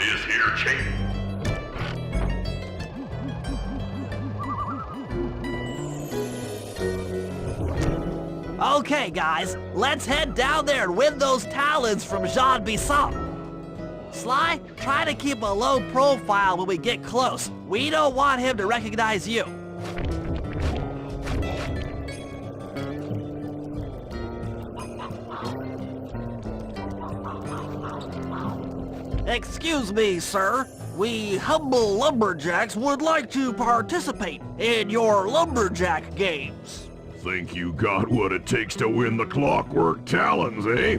is here, Chief. Okay, guys, let's head down there and win those talons from Jean Bisson. Sly, try to keep a low profile when we get close. We don't want him to recognize you. Excuse me, sir. We humble lumberjacks would like to participate in your lumberjack games. Think you got what it takes to win the Clockwork Talons, eh?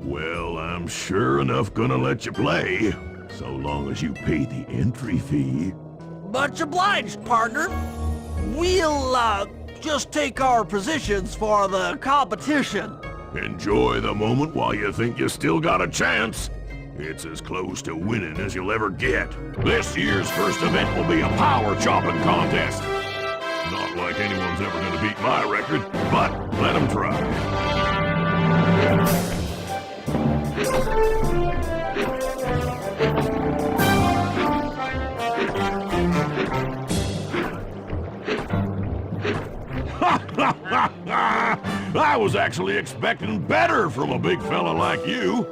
Well, I'm sure enough gonna let you play, so long as you pay the entry fee. Much obliged, partner. We'll, just take our positions for the competition. Enjoy the moment while you think you still got a chance. It's as close to winning as you'll ever get. This year's first event will be a power chopping contest. Not like anyone's ever gonna beat my record, but let them try. I was actually expecting better from a big fella like you.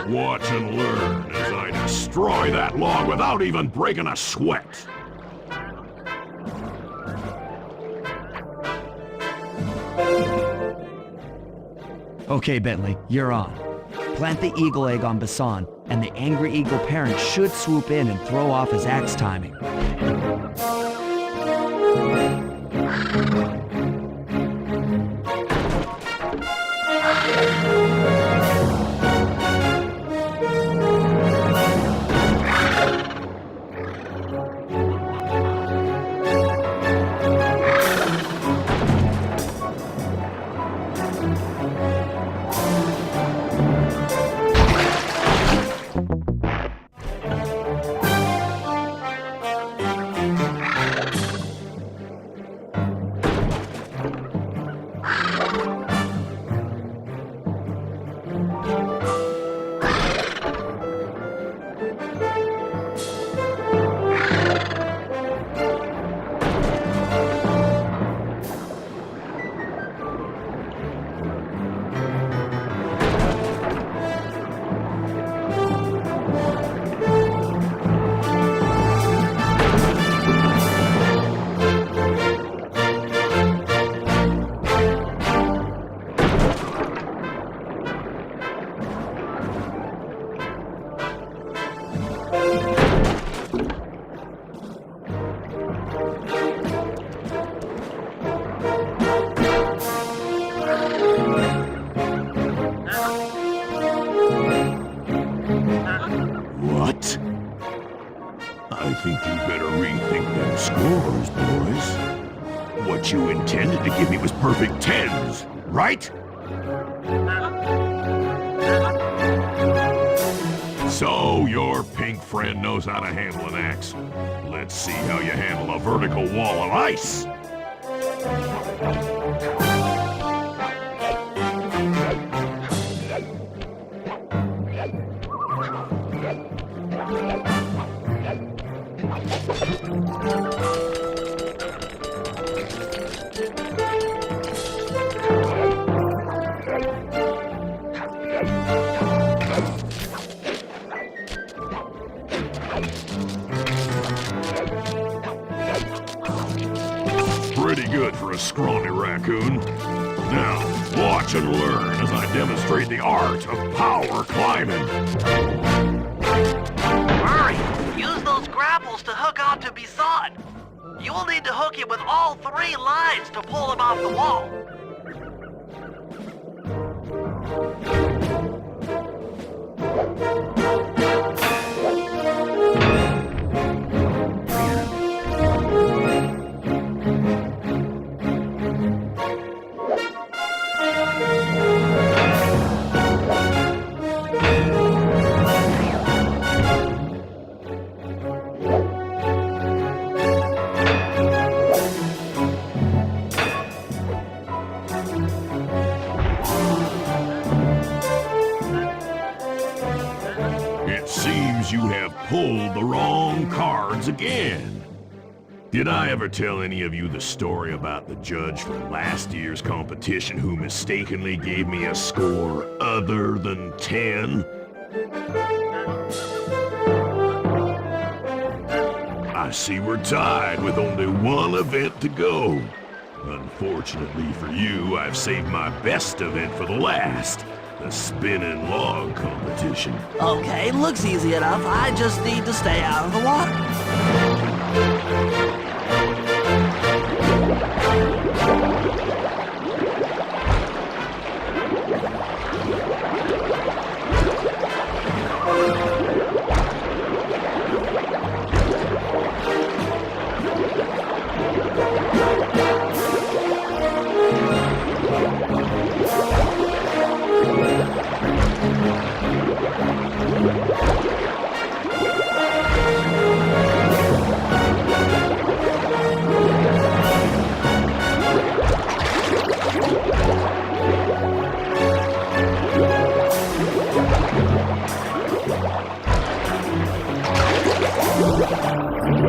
Watch and learn as I destroy that log without even breaking a sweat. Okay, Bentley, you're on. Plant the eagle egg on Bassan, and the angry eagle parent should swoop in and throw off his axe timing. What? I think you better rethink them scores, boys. What you intended to give me was perfect tens, right? So your pink friend knows how to handle an axe. Let's see how you handle a vertical wall of ice. Pretty good for a scrawny raccoon. Now, watch and learn as I demonstrate the art of power climbing. Hurry! Use those grapples to hook onto Bisson. You will need to hook him with all 3 lines to pull him off the wall. again. Did I ever tell any of you the story about the judge from last year's competition who mistakenly gave me a score other than 10? I see we're tied with only one event to go. Unfortunately for you, I've saved my best event for the last, the spinning log competition. Okay, looks easy enough. I just need to stay out of the water.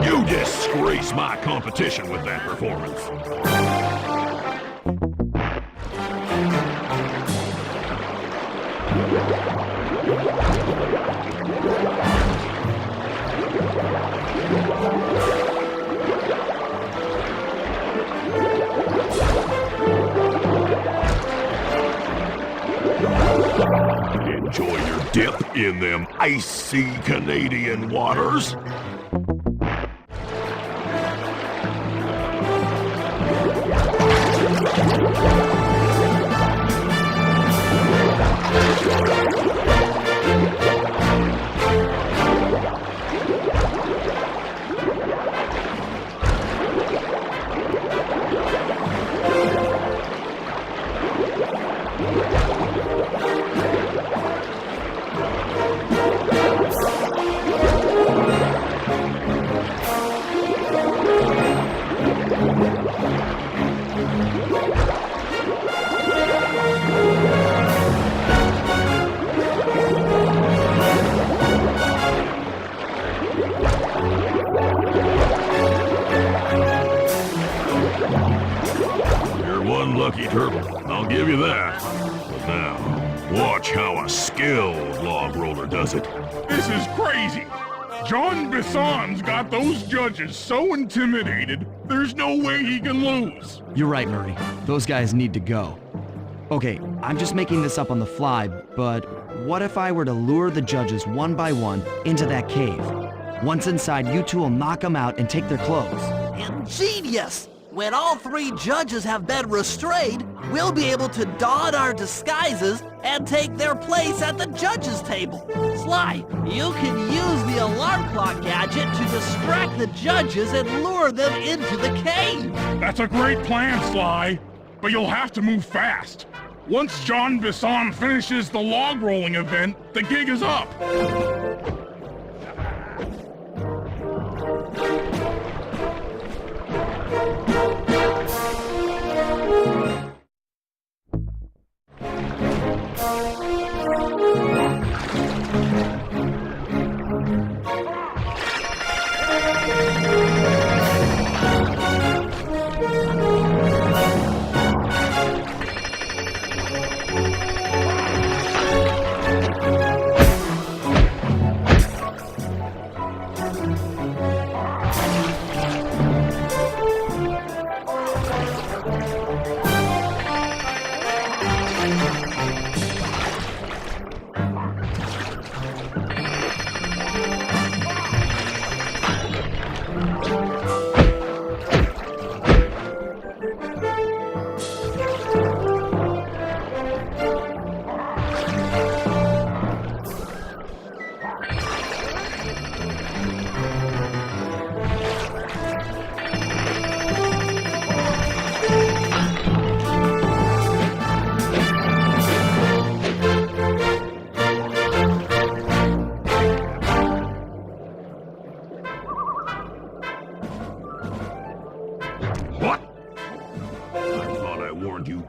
You disgrace my competition with that performance. Enjoy your dip in them icy Canadian waters. Lucky turtle, I'll give you that. But now, watch how a skilled log roller does it. This is crazy! John Bisson's got those judges so intimidated, there's no way he can lose. You're right, Murray. Those guys need to go. Okay, I'm just making this up on the fly, but what if I were to lure the judges one by one into that cave? Once inside, you two will knock them out and take their clothes. Ingenious! When all three judges have been restrained, we'll be able to don our disguises and take their place at the judges' table. Sly, you can use the alarm clock gadget to distract the judges and lure them into the cave. That's a great plan, Sly, but you'll have to move fast. Once John Bisson finishes the log rolling event, the gig is up.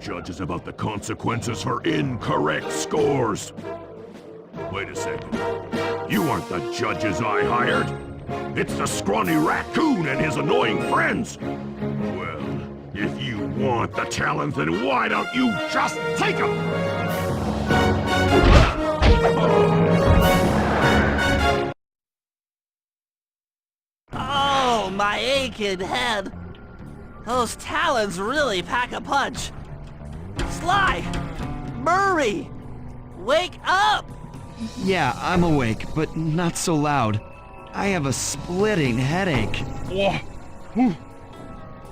Judges about the consequences for incorrect scores. Wait a second. You aren't the judges I hired. It's the scrawny raccoon and his annoying friends. Well, if you want the talent, then why don't you just take them? Oh, my aching head. Those talons really pack a punch. Sly! Murray! Wake up! Yeah, I'm awake, but not so loud. I have a splitting headache.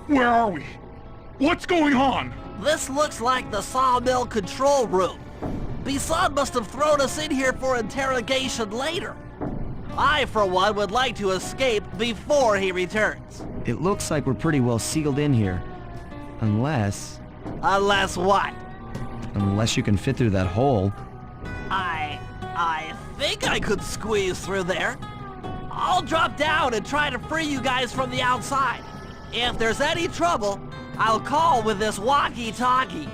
Where are we? What's going on? This looks like the sawmill control room. Bisson must have thrown us in here for interrogation later. I, for one, would like to escape before he returns. It looks like we're pretty well sealed in here. Unless What? Unless you can fit through that hole. I think I could squeeze through there. I'll drop down and try to free you guys from the outside. If there's any trouble, I'll call with this walkie-talkie.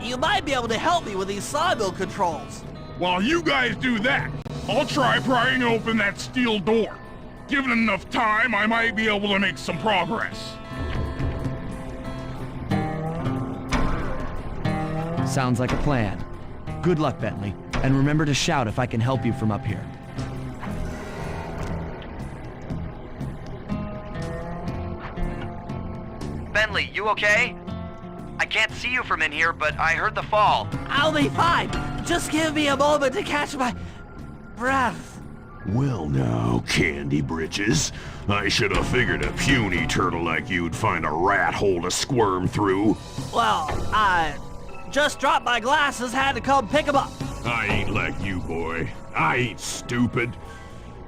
You might be able to help me with these sawmill controls. While you guys do that, I'll try prying open that steel door. Given enough time, I might be able to make some progress. Sounds like a plan. Good luck, Bentley. And remember to shout if I can help you from up here. Bentley, you okay? I can't see you from in here, but I heard the fall. I'll be fine. Just give me a moment to catch my breath. Well now, Candy Britches. I should have figured a puny turtle like you'd find a rat hole to squirm through. Well, I just dropped my glasses, had to come pick them up. I ain't like you, boy. I ain't stupid.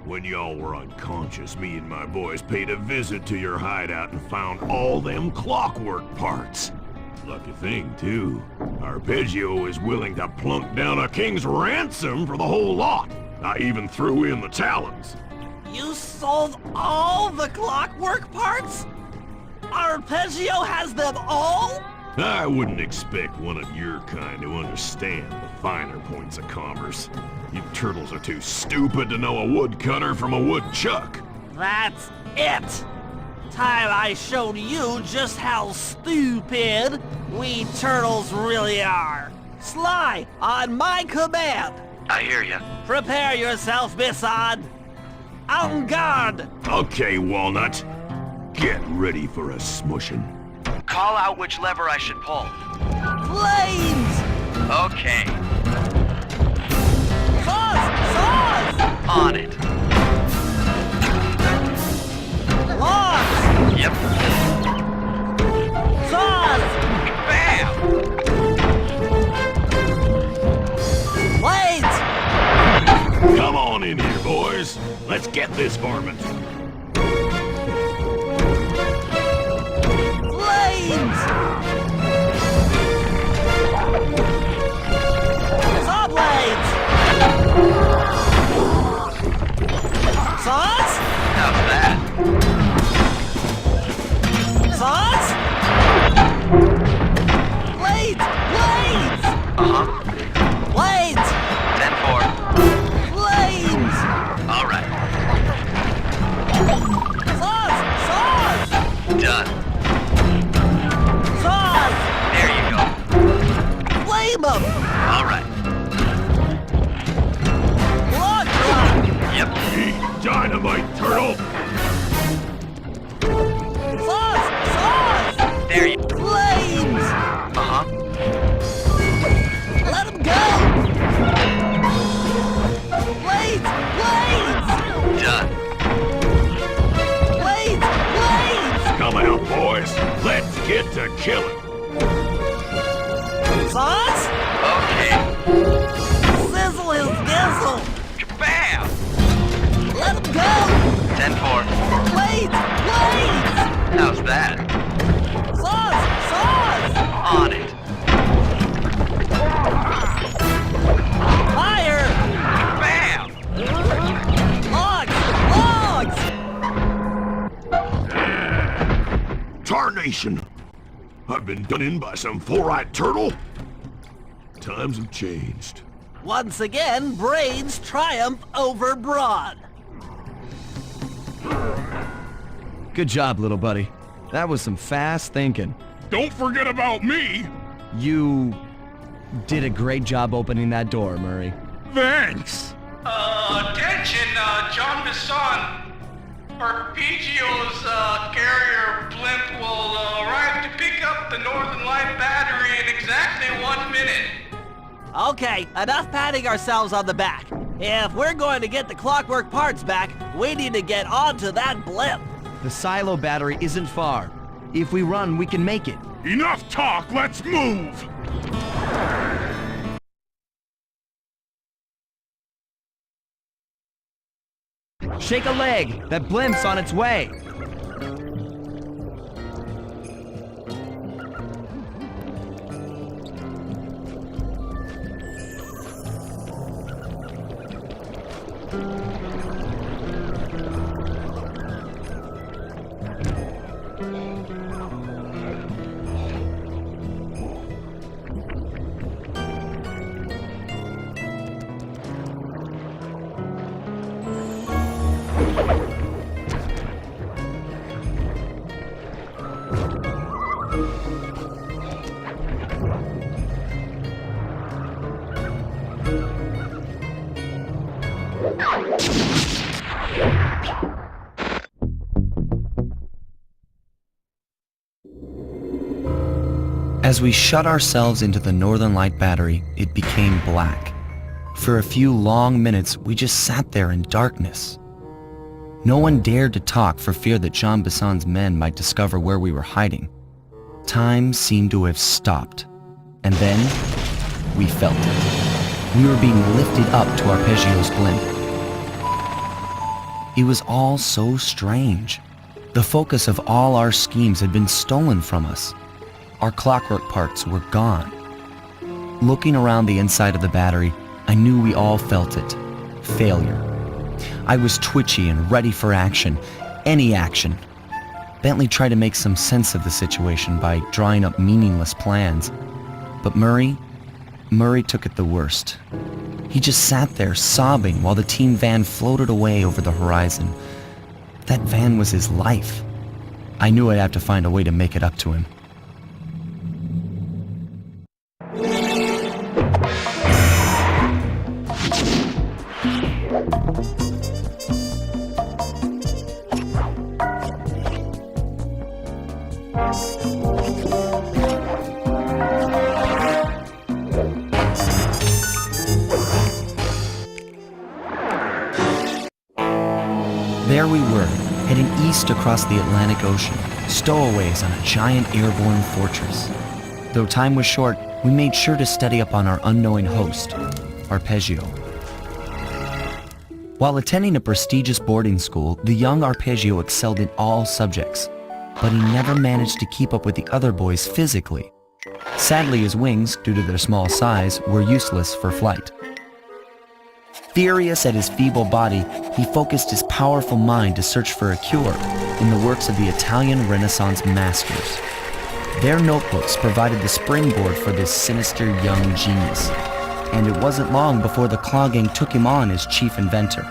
When y'all were unconscious, me and my boys paid a visit to your hideout and found all them clockwork parts. Lucky thing, too. Arpeggio is willing to plunk down a king's ransom for the whole lot. I even threw in the talons. You sold all the clockwork parts? Arpeggio has them all? I wouldn't expect one of your kind to understand the finer points of commerce. You turtles are too stupid to know a woodcutter from a woodchuck. That's it. Time I showed you just how stupid we turtles really are. Sly, on my command. I hear you. Prepare yourself, Bisson. En garde. Okay, Walnut. Get ready for a smushing. Call out which lever I should pull. Flames! Okay. Saws! On it. Logs! Yep. Saws! Bam! Blades! Come on in here, boys. Let's get this varmint. Flames! Saw blades! Saws? How's that? Saws? Blades! Blades! Uh-huh. Blades! 10-4. Flames! All right. Saws! Saws! Done. Saws! There you go. Flame 'em! All right. Log drop! Yep. Eat dynamite, turtle! Saws! Saws! There you... Flames! Uh-huh. Let 'em go! Blades! Blades! Done. Blades! Blades! Come out, boys. Let's get to killing. Saws? Okay. Sizzle his gizzle! Bam! Let him go! 10-4. Blades! Blades! How's that? Saws! Saws! On it. Fire! Bam! Logs! Logs! Tarnation! I've been done in by some four-eyed turtle. Times have changed. Once again, brains triumph over brawn. Good job, little buddy. That was some fast thinking. Don't forget about me! You did a great job opening that door, Murray. Thanks! Attention, John Bisson. Arpeggio's carrier blimp will arrive to pick up the Northern Light battery in exactly 1 minute. Okay, enough patting ourselves on the back. If we're going to get the clockwork parts back, we need to get onto that blimp. The silo battery isn't far. If we run, we can make it. Enough talk, let's move! Shake a leg! That blimp's on its way! As we shut ourselves into the Northern Light battery, it became black. For a few long minutes, we just sat there in darkness. No one dared to talk for fear that Jean Besson's men might discover where we were hiding. Time seemed to have stopped. And then, we felt it. We were being lifted up to Arpeggio's blimp. It was all so strange. The focus of all our schemes had been stolen from us. Our clockwork parts were gone. Looking around the inside of the battery, I knew we all felt it. Failure. I was twitchy and ready for action. Any action. Bentley tried to make some sense of the situation by drawing up meaningless plans. But Murray took it the worst. He just sat there sobbing while the team van floated away over the horizon. That van was his life. I knew I'd have to find a way to make it up to him. There we were, heading east across the Atlantic Ocean, stowaways on a giant airborne fortress. Though time was short, we made sure to study up on our unknowing host, Arpeggio. While attending a prestigious boarding school, the young Arpeggio excelled in all subjects, but he never managed to keep up with the other boys physically. Sadly, his wings, due to their small size, were useless for flight. Furious at his feeble body, he focused his powerful mind to search for a cure in the works of the Italian Renaissance masters. Their notebooks provided the springboard for this sinister young genius, and it wasn't long before the Claw Gang took him on as chief inventor.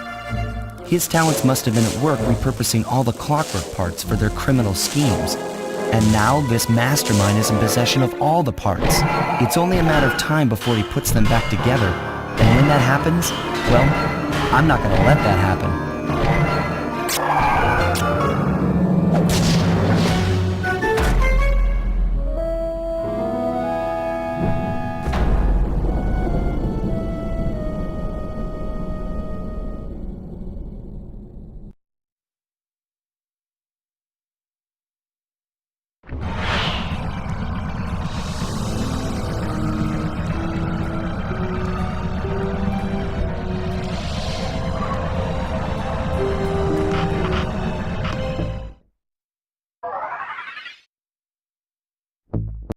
His talents must have been at work repurposing all the clockwork parts for their criminal schemes. And now this mastermind is in possession of all the parts. It's only a matter of time before he puts them back together. And when that happens, well, I'm not gonna let that happen.